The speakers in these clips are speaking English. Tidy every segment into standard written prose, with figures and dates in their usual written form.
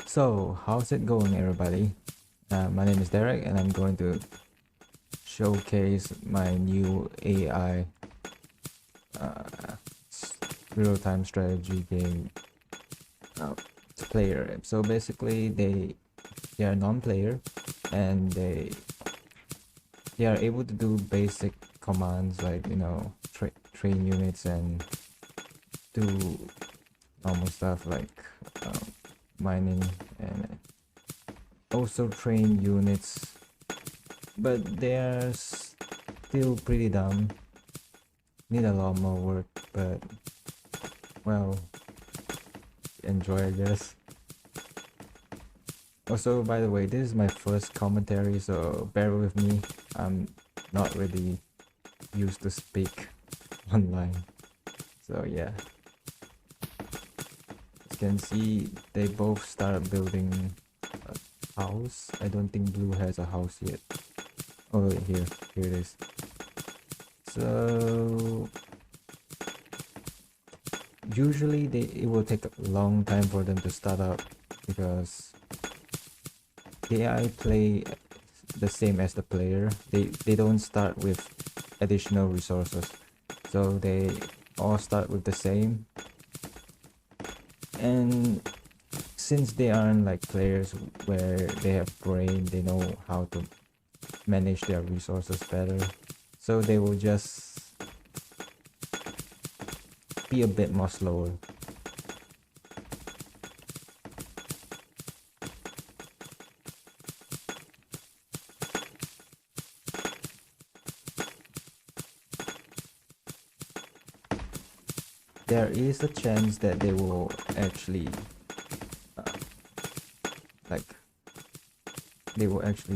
So, how's it going, everybody? My name is Derek, and I'm going to showcase my new AI real-time strategy game player. So basically, they are non-player, and they are able to do basic commands like train units and do normal stuff like mining and also train units, but they're still pretty dumb, need a lot more work, but well, enjoy, I guess. Also, by the way, this is my first commentary, so bear with me. I'm not really used to speak online, so yeah. As you can see, they both started building a house. I don't think blue has a house yet. Oh wait, here it is. So usually it will take a long time for them to start up because the AI play the same as the player. They don't start with additional resources, so they all start with the same. And since they aren't like players where they have brain, they know how to manage their resources better, so they will just be a bit more slower. There is a chance that they will actually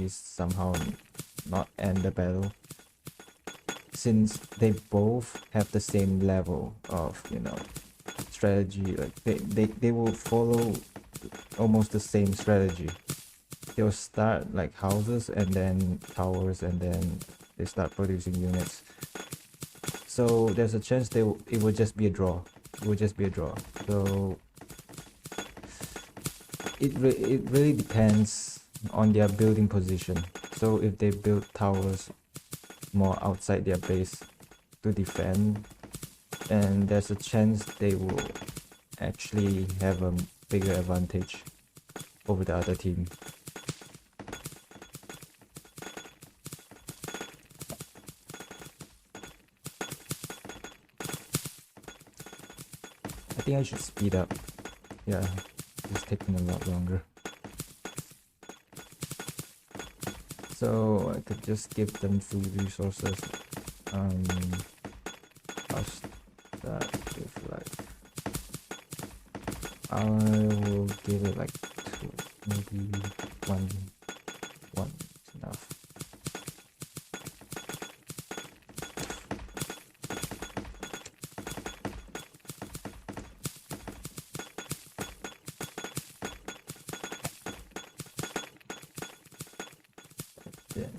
somehow not end the battle, since they both have the same level of strategy. Like they will follow almost the same strategy. They'll start like houses and then towers, and then they start producing units. So there's a chance it will just be a draw. It will just be a draw. So it really depends on their building position. So if they build towers more outside their base to defend, and there's a chance they will actually have a bigger advantage over the other team. I think I should speed up. Yeah, it's taking a lot longer. So I could just give them food resources. I'll start with like, I will give it like 2, maybe one is enough. Then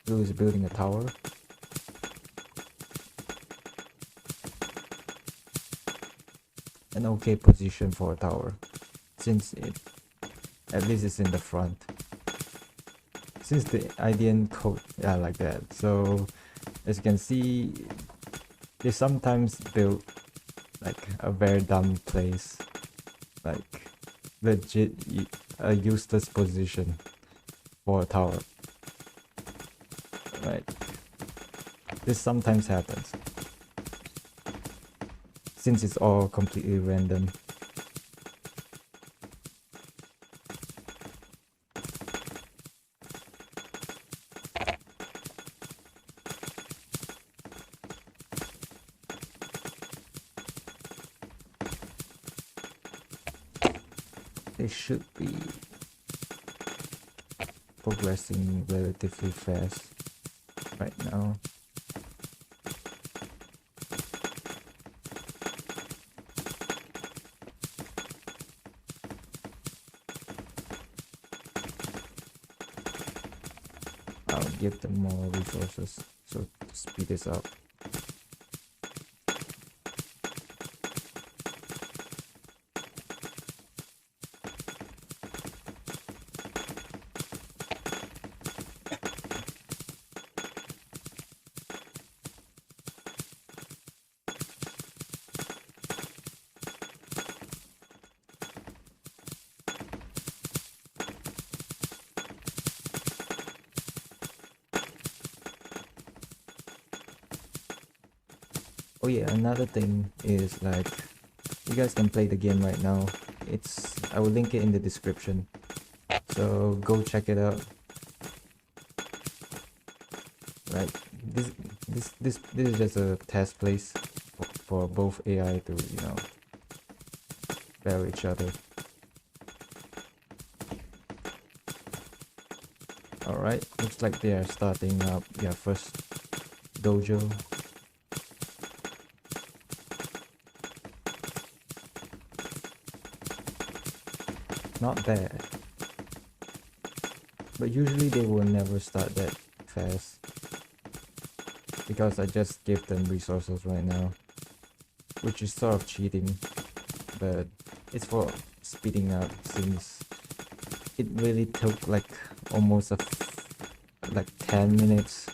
Blue is building a tower. An okay position for a tower, since it at least it's in the front. Since the IDN code like that, so as you can see, they sometimes build like a very dumb place, like legit a useless position for a tower. Right, this sometimes happens since it's all completely random. They should be progressing relatively fast right now. give them more resources so to speed this up. Oh yeah, another thing is like you guys can play the game right now. I will link it in the description, so go check it out. Right, this is just a test place for both AI to, you know, battle each other. Alright, looks like they are starting up their first dojo. Not bad, but usually they will never start that fast because I just gave them resources right now, which is sort of cheating, but it's for speeding up since it really took like almost like 10 minutes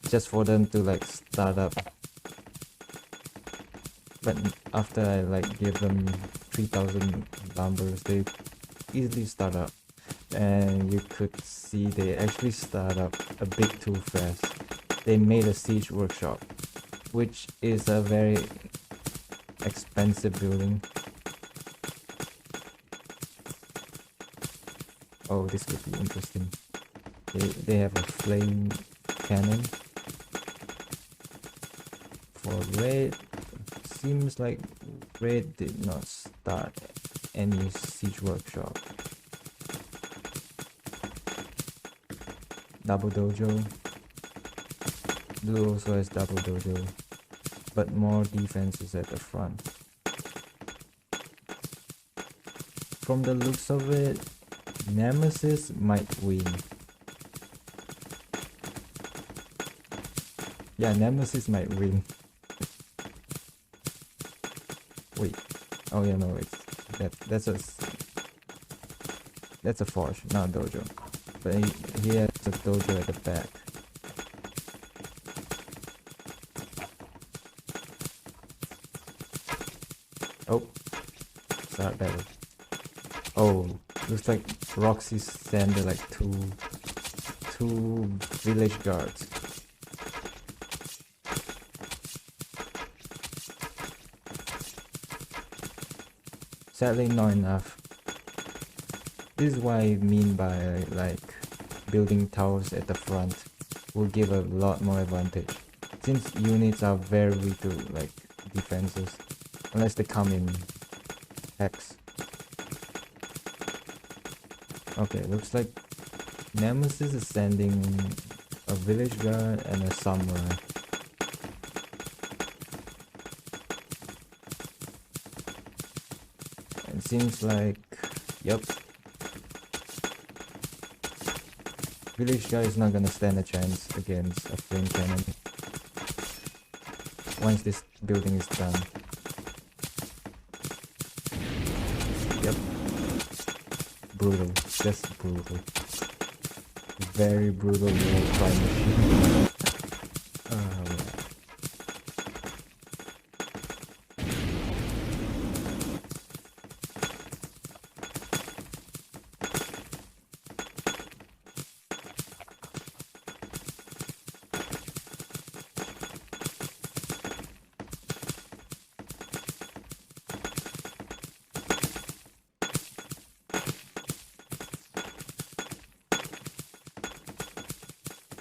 just for them to like start up. But after I like give them 3000 numbers, they easily start up, and you could see they actually start up a bit too fast. They made a siege workshop, which is a very expensive building. Oh, this could be interesting. They have a flame cannon. For red, seems like red did not start any siege workshop. Double dojo. Blue also has double dojo, but more defense is at the front. From the looks of it, Nemesis might win. Yeah, Nemesis might win. Wait. Oh yeah, no, that's a forge, not a dojo. But he has a dojo at the back. Oh, start battle. Oh, looks like Roxy sent like two village guards. Sadly, not enough. This is what I mean by like building towers at the front will give a lot more advantage, since units are very weak to like defenses unless they come in hex. Okay, looks like Nemesis is sending a village guard and a samurai. And seems like, yep, village guy is not gonna stand a chance against a flame cannon once this building is done. Yep, brutal, just brutal, very brutal little crime machine.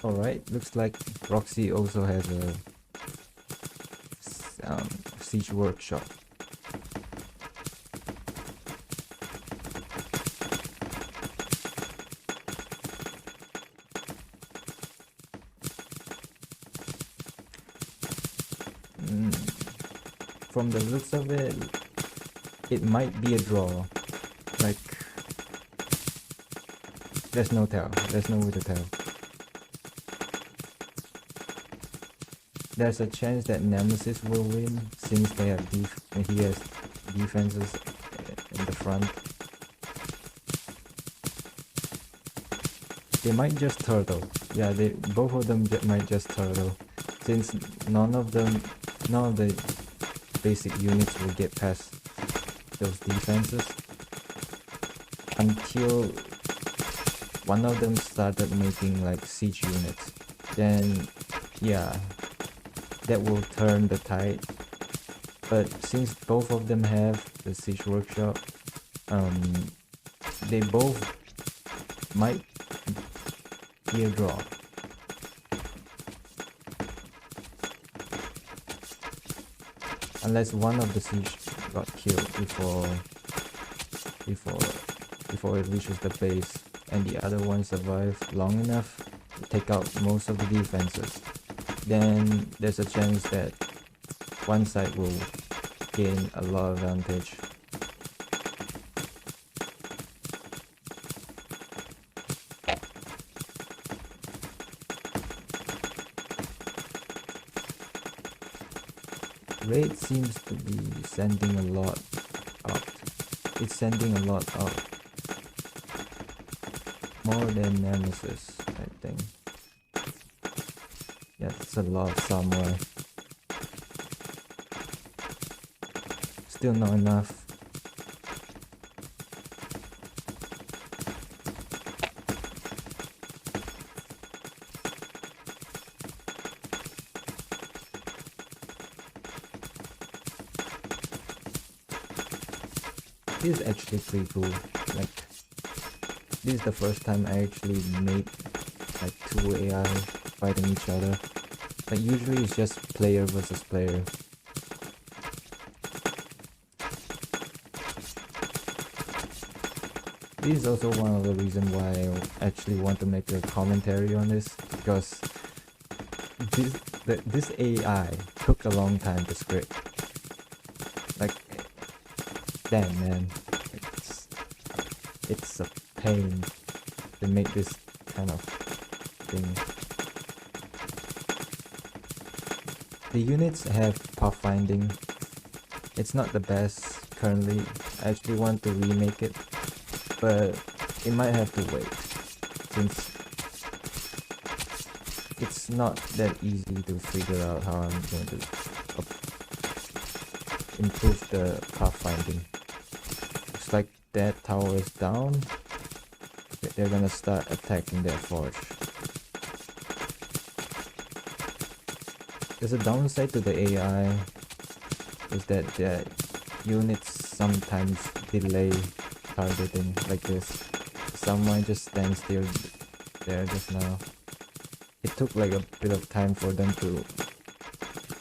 Alright, looks like Roxy also has a siege workshop. From the looks of it, it might be a draw. Like, there's no tell. There's no way to tell. there's a chance that Nemesis will win since he has defenses in the front. They might just turtle. Yeah, both of them might just turtle, since none of the basic units will get past those defenses until one of them started making like siege units. Then yeah, that will turn the tide. But since both of them have the siege workshop, they both might be a draw. Unless one of the siege got killed before it reaches the base, and the other one survived long enough to take out most of the defenses, then there's a chance that one side will gain a lot of advantage. Raid seems to be sending a lot out. It's sending a lot out. More than Nemesis, I think. Yeah, that's a lot of samurai. Still not enough. This is actually pretty cool. Like, this is the first time I actually made like two AI fighting each other. Like, usually it's just player versus player. This is also one of the reasons why I actually want to make a commentary on this, because this AI took a long time to script. Like, damn man, it's a pain to make this kind of thing. The units have pathfinding. It's not the best currently. I actually want to remake it, but it might have to wait, since it's not that easy to figure out how I'm going to improve the pathfinding. Looks like that tower is down. They're gonna start attacking their forge. There's a downside to the AI, is that the units sometimes delay targeting like this. Someone just stands still there just now. It took like a bit of time for them to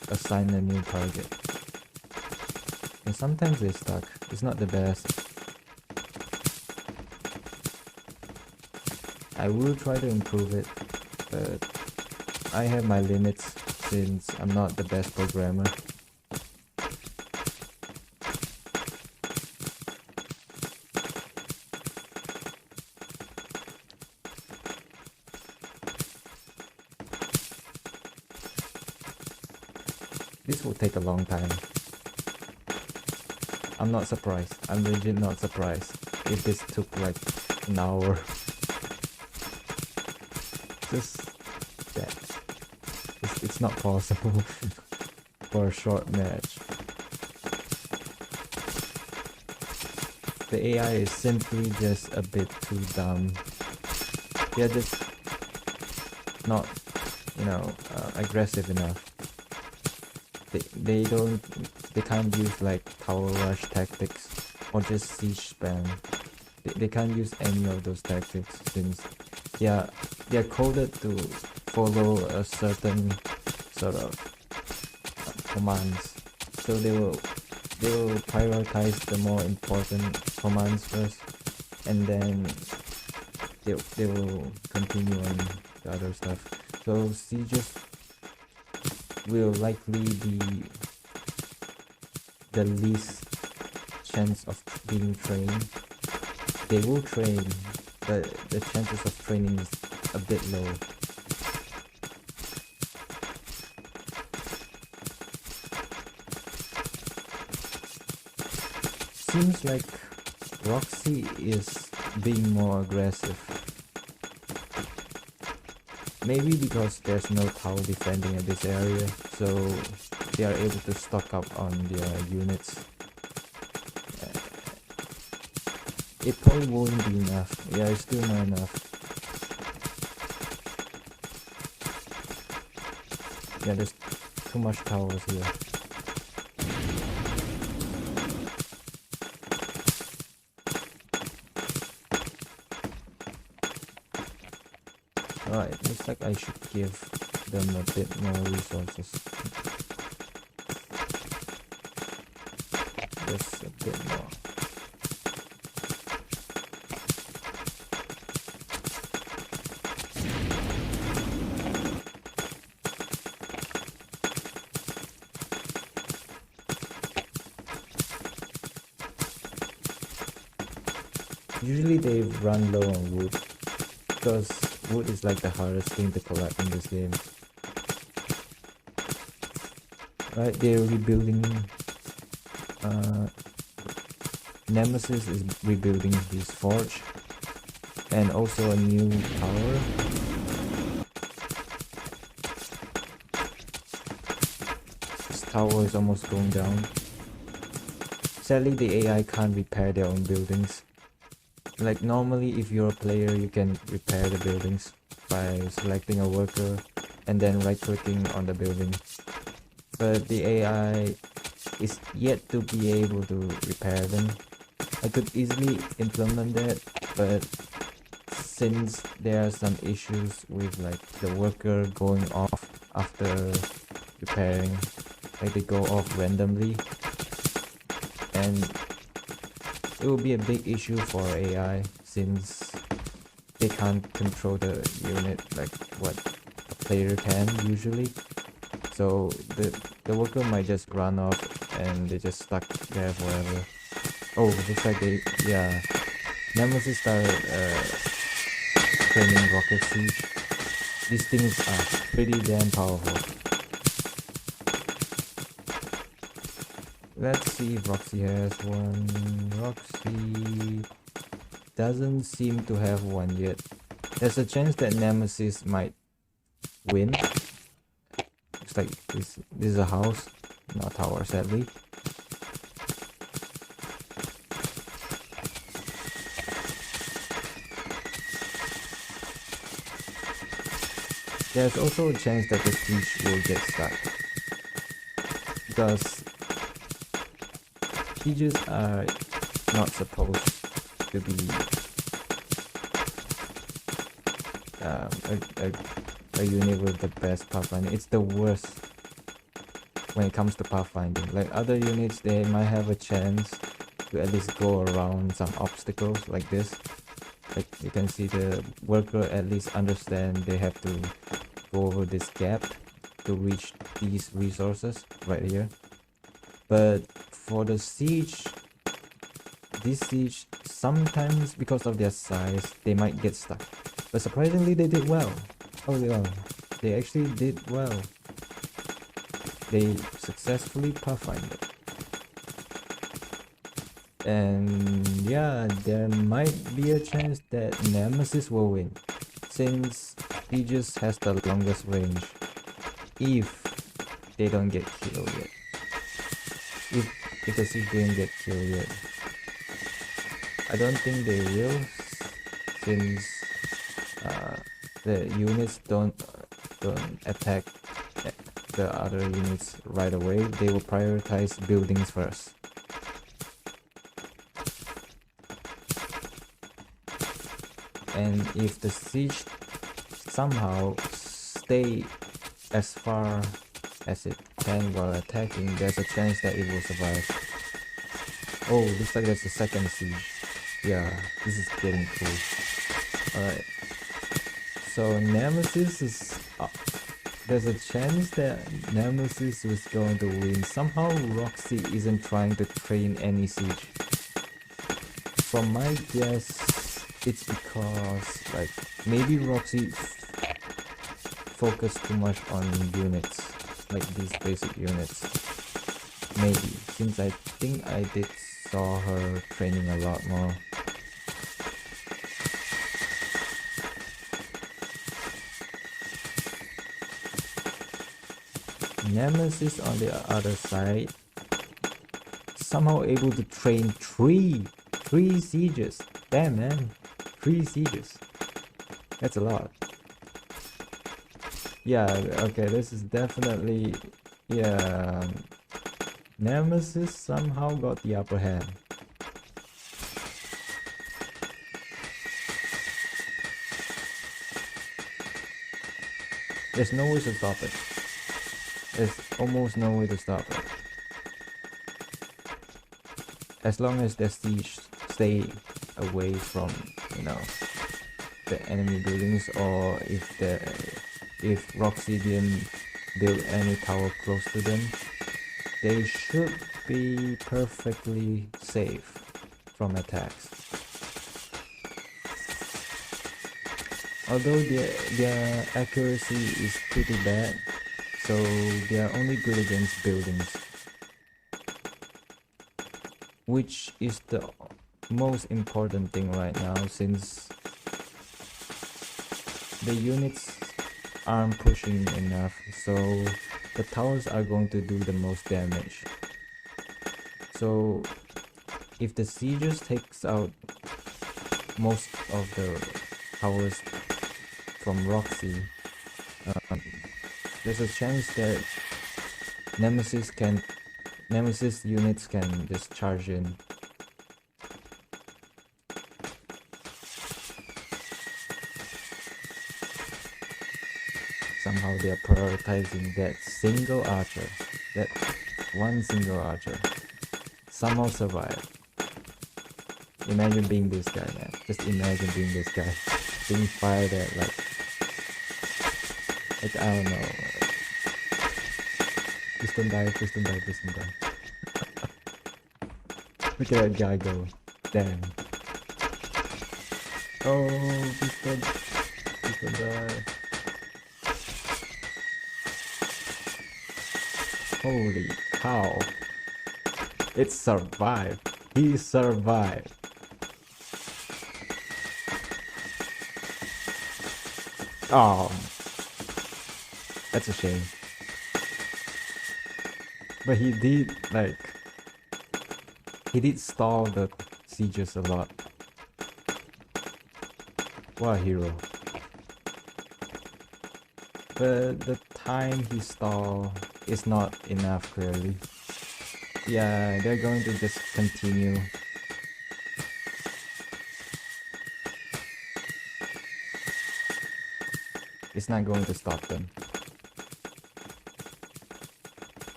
assign a new target. And sometimes they stuck. It's not the best. I will try to improve it, but I have my limits since I'm not the best programmer. This will take a long time. I'm not surprised. I'm legit not surprised if this took like an hour. Just that. It's not possible for a short match. The AI is simply just a bit too dumb. They're just not, aggressive enough. They can't use like tower rush tactics or just siege spam. They can't use any of those tactics, since they're coded to follow a certain sort of commands. So they will prioritize the more important commands first, and then they will continue on the other stuff. So sieges will likely be the least chance of being trained. They will train, but the chances of training is a bit low. seems like Roxy is being more aggressive. Maybe because there's no tower defending at this area, so they are able to stock up on their units. It probably won't be enough. Yeah, it's still not enough. Yeah, there's too much towers here. Alright, looks like I should give them a bit more resources. Just a bit more. Usually they run low on wood, because wood is like the hardest thing to collect in this game. Right, they're rebuilding. Nemesis is rebuilding his forge, and also a new tower. This tower is almost going down. Sadly, the AI can't repair their own buildings. Like normally, if you're a player, you can repair the buildings by selecting a worker and then right-clicking on the building. But the AI is yet to be able to repair them. I could easily implement that, but since there are some issues with like the worker going off after repairing, like they go off randomly, and it will be a big issue for AI since they can't control the unit like what a player can usually. So the worker might just run off and they just stuck there forever. Oh, looks like they, yeah. Nemesis started training rocket siege. These things are pretty damn powerful. Let's see if Roxy has one. Roxy doesn't seem to have one yet. There's a chance that Nemesis might win. Looks like this is a house, not a tower, sadly. There's also a chance that the siege will get stuck, because sieges are not supposed to be a unit with the best pathfinding. It's the worst when it comes to pathfinding. Like other units, they might have a chance to at least go around some obstacles like this. Like you can see the worker at least understand they have to go over this gap to reach these resources right here. But for the siege, this siege, sometimes because of their size, they might get stuck. But surprisingly, they did well. Oh yeah, they actually did well. They successfully pathfinded. And yeah, there might be a chance that Nemesis will win, since he just has the longest range, if they don't get killed yet. If the siege didn't get killed yet. I don't think they will, since the units don't attack the other units right away. They will prioritize buildings first. And if the siege somehow stay as far as it can while attacking, there's a chance that it will survive. Oh, looks like there's a second siege. Yeah, this is getting cool. Alright. So Nemesis is up. There's a chance that Nemesis is going to win. Somehow Roxy isn't trying to train any siege. From my guess, it's because like maybe Roxy focused too much on units, like these basic units. Maybe, since I think I did saw her training a lot more. Nemesis on the other side, somehow able to train three sieges. Damn, man, 3 sieges. That's a lot. Yeah, okay, this is definitely, yeah, Nemesis somehow got the upper hand. There's no way to stop it. There's almost no way to stop it. As long as the siege stay away from, you know, the enemy buildings, or if Roxy didn't build any tower close to them, they should be perfectly safe from attacks. Although their accuracy is pretty bad, so they are only good against buildings, which is the most important thing right now, since the units aren't pushing enough, so the towers are going to do the most damage. So if the sieges takes out most of the towers from Roxy, there's a chance that Nemesis units can just charge in. Somehow they are prioritizing that single archer, that one single archer. Somehow survive. Imagine being this guy, man. Just imagine being this guy. Being fired at like I don't know. Piston dive. Look at that guy go. Damn. Oh, piston dive. Holy cow. It survived. He survived. Oh, that's a shame. But he did stall the sieges a lot. What a hero. But the time he stalled is not enough, clearly. Yeah, they're going to just continue. It's not going to stop them.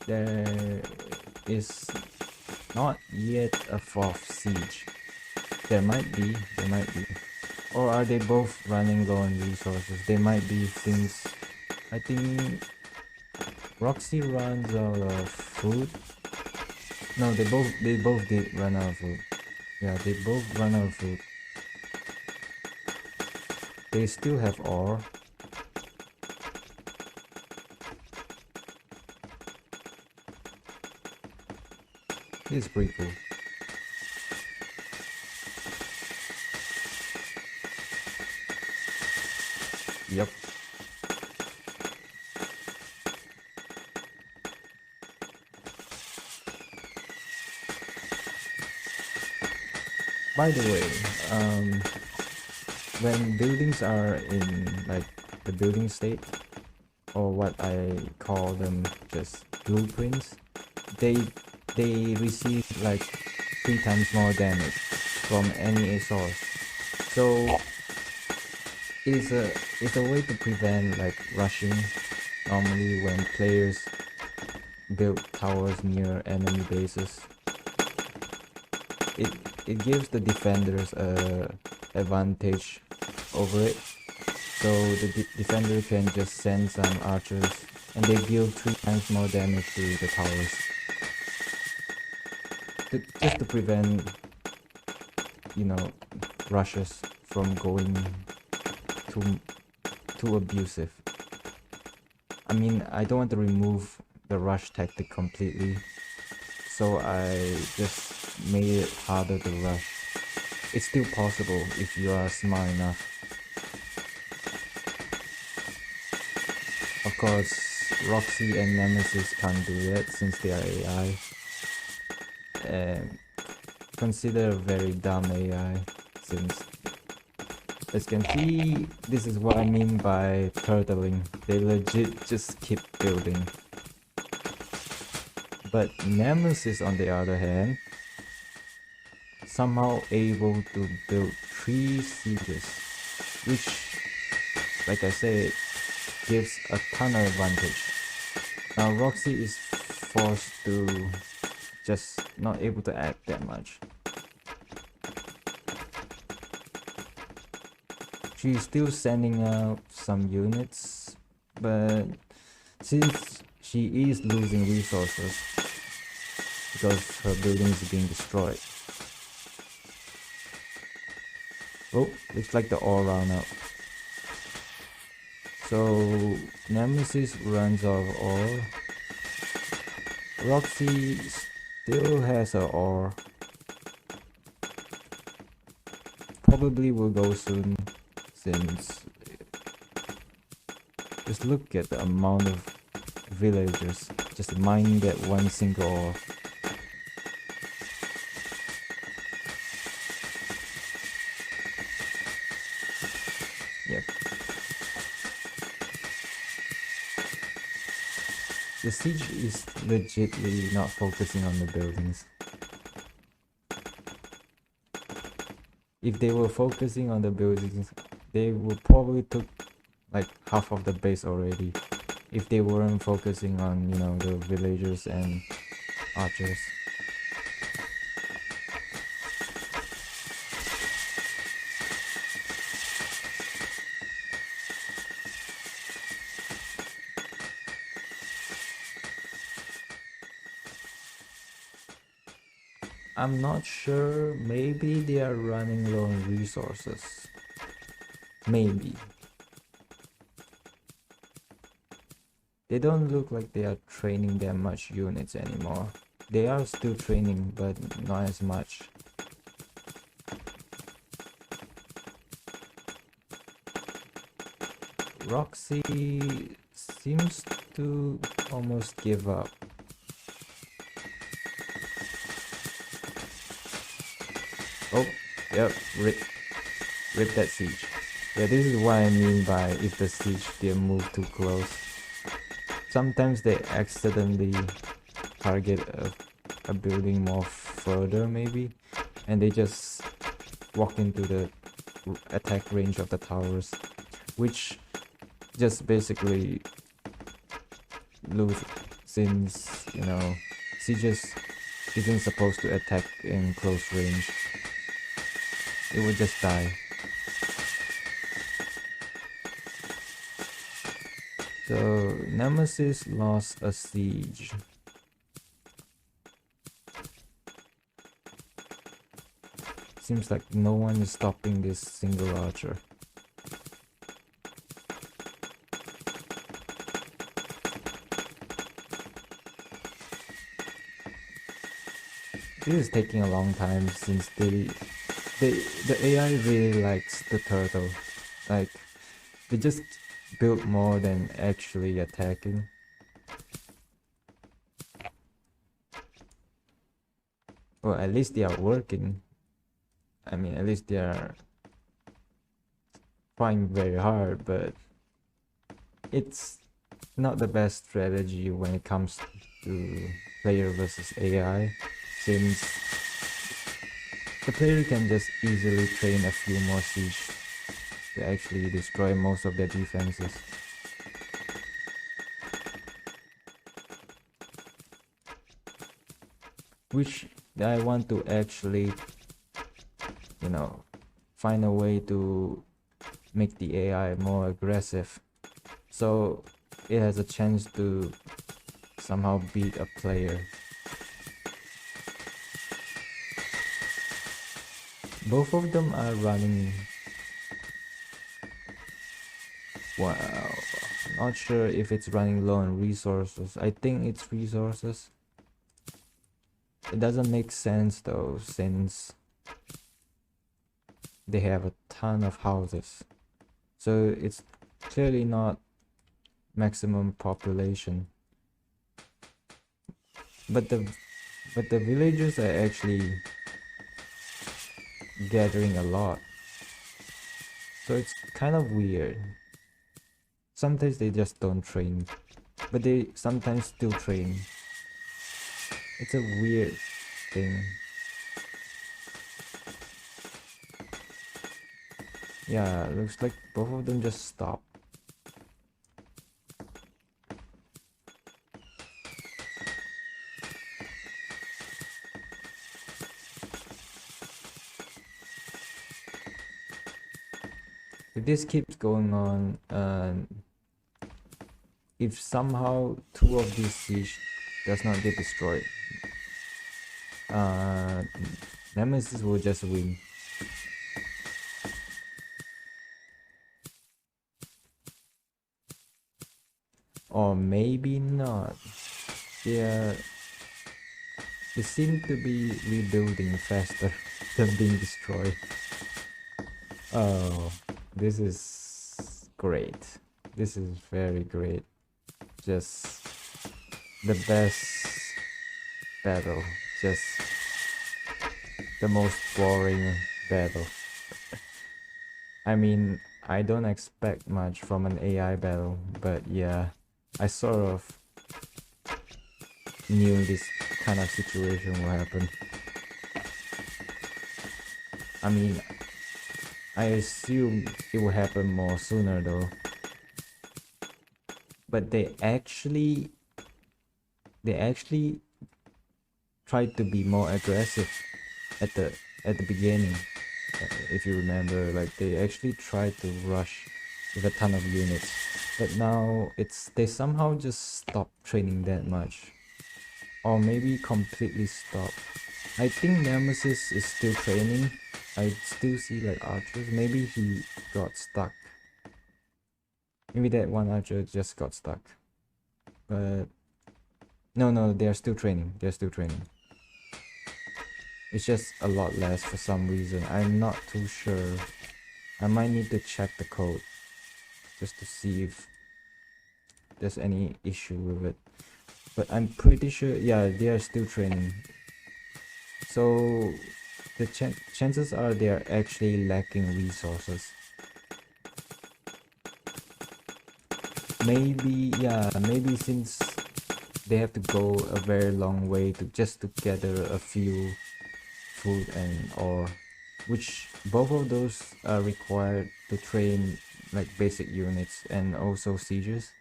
There is not yet a 4th siege. There might be. Or are they both running low on resources? They might be, since I think Roxy runs out of food. No, they both did run out of food. Yeah, they both run out of food. They still have ore. This is pretty cool. Yep. By the way, when buildings are in like the building state, or what I call them just blueprints, they receive like 3 times more damage from any source. So it's a way to prevent like rushing. Normally when players build towers near enemy bases, it gives the defenders a advantage over it. So the defender can just send some archers and they deal 3 times more damage to the towers. Just to prevent, you know, rushes from going too abusive. I mean, I don't want to remove the rush tactic completely, so I just made it harder to rush. It's still possible if you are smart enough. Of course, Roxy and Nemesis can't do that since they are AI. And consider a very dumb AI, since as you can see, this is what I mean by turtling. They legit just keep building. But Nemesis, on the other hand, somehow able to build 3 sieges, which, like I said, gives a ton of advantage. Now Roxy is forced to just not able to act that much. She's still sending out some units, but since she is losing resources because her building is being destroyed. Oh, looks like the ore ran out. So Nemesis runs out of ore. Roxy still has her ore. Probably will go soon, since just look at the amount of villagers just mining that one single ore. Yep. The siege is legitly not focusing on the buildings. If they were focusing on the buildings, they would probably took like half of the base already. If they weren't focusing on, you know, the villagers and archers. I'm not sure, maybe they are running low on resources. Maybe. They don't look like they are training that much units anymore. They are still training, but not as much. Roxy seems to almost give up. Oh, yep, rip that siege. Yeah, this is what I mean by if the siege didn't move too close. Sometimes they accidentally target a building more further maybe, and they just walk into the attack range of the towers, which just basically lose, since, you know, sieges isn't supposed to attack in close range. It would just die. So Nemesis lost a siege. Seems like no one is stopping this single archer. This is taking a long time, since the AI really likes the turtle. Like, they just build more than actually attacking. Well, at least they are working. I mean, at least they are trying very hard, but it's not the best strategy when it comes to player versus AI, since the player can just easily train a few more siege to actually destroy most of their defenses. Which I want to actually, you know, find a way to make the AI more aggressive, so it has a chance to somehow beat a player. Both of them are running. Wow, not sure if it's running low on resources. I think it's resources. It doesn't make sense though, since they have a ton of houses. So it's clearly not maximum population. But the villagers are actually gathering a lot. So it's kind of weird. Sometimes they just don't train, but they sometimes still train. It's a weird thing. Yeah, looks like both of them just stopped. If this keeps going on, if somehow 2 of these siege does not get destroyed, Nemesis will just win. Or maybe not. Yeah, they seem to be rebuilding faster than being destroyed. Oh, this is great. This is very great. Just the best battle. Just the most boring battle. I mean, I don't expect much from an AI battle, but yeah, I sort of knew this kind of situation will happen. I mean, I assume it will happen more sooner though. But they actually tried to be more aggressive at the beginning. If you remember, like they actually tried to rush with a ton of units, but now they somehow just stopped training that much, or maybe completely stopped. I think Nemesis is still training. I still see like archers. Maybe he got stuck. Maybe that one archer just got stuck. But no, they're still training. They're still training. It's just a lot less for some reason. I'm not too sure. I might need to check the code just to see if there's any issue with it. But I'm pretty sure, yeah, they are still training. So the chances are they are actually lacking resources. Maybe, yeah, maybe since they have to go a very long way to just to gather a few food and ore, which both of those are required to train like basic units and also sieges.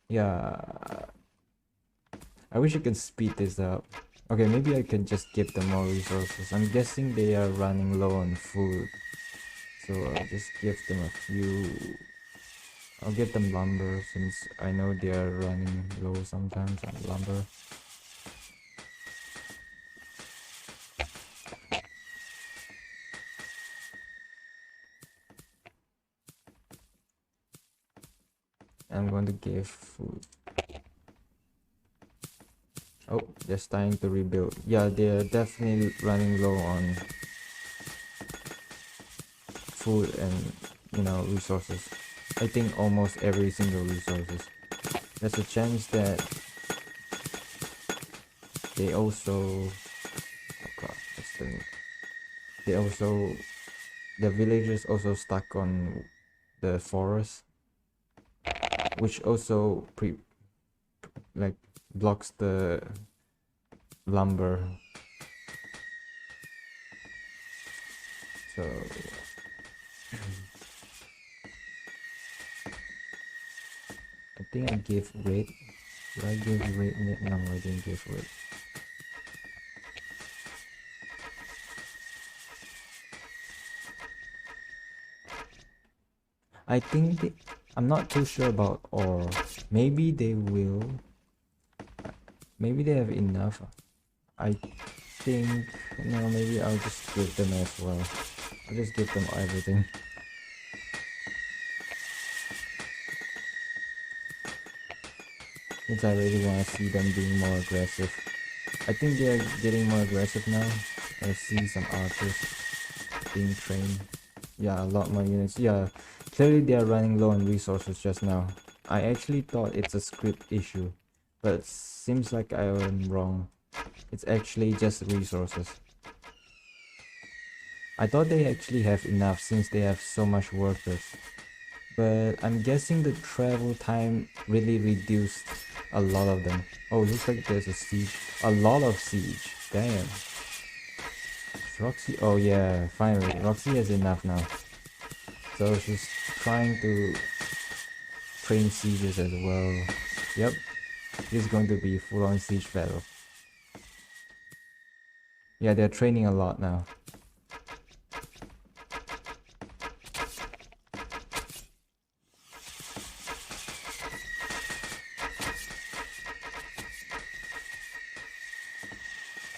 Yeah, I wish I could speed this up. Okay, maybe I can just give them more resources. I'm guessing they are running low on food, so I'll just give them a few. I'll give them lumber since I know they are running low sometimes on lumber. I'm going to give food. Oh, they're starting to rebuild. Yeah, they're definitely running low on food and, you know, resources. I think almost every single resources. There's a chance that they also, oh god, that's the, they also, the villagers also stuck on the forest, which also like blocks the lumber. So I think I gave red. Did I give red? No, I didn't give red. I think I'm not too sure about ore. Maybe they will. Maybe they have enough. I think, no, maybe I'll just give them as well. I'll just give them everything. since I really want to see them being more aggressive. I think they're getting more aggressive now. I see some archers being trained. Yeah, a lot more units. Yeah, clearly they are running low on resources just now. I actually thought it's a script issue, but it seems like I am wrong. It's actually just resources. I thought they actually have enough since they have so much workers. But I'm guessing the travel time really reduced a lot of them. Oh, looks like there's a siege. A lot of siege. Damn. Roxy? Oh yeah, finally. Roxy has enough now. So she's trying to train sieges as well. Yep. This is going to be full-on siege battle. Yeah, they're training a lot now.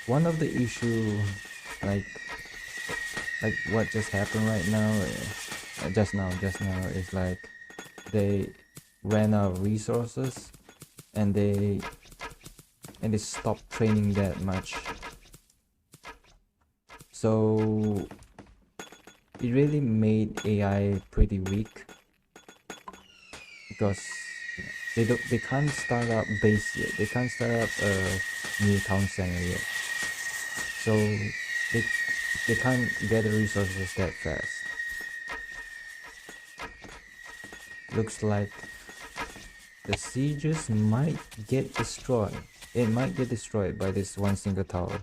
One of the issue, like what just happened right now, just now, is like they ran out of resources, and they stopped training that much. So it really made AI pretty weak because they can't start up base yet. They can't start up a new town center yet. So they can't get the resources that fast. Looks like the sieges might get destroyed. It might get destroyed by this one single tower.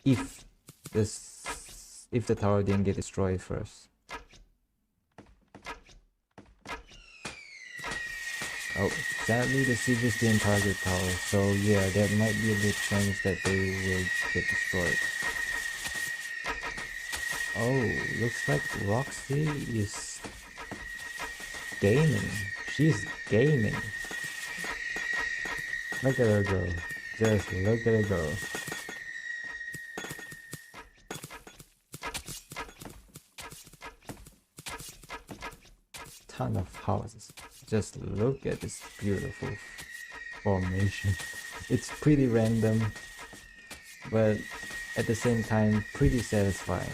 If the tower didn't get destroyed first. Oh, sadly the sieges didn't target tower, so yeah, there might be a big chance that they will get destroyed. Oh, looks like Roxy is gaming. She's gaming. Look at her go. Just look at her go. Ton of houses. Just look at this beautiful formation. It's pretty random, but at the same time pretty satisfying.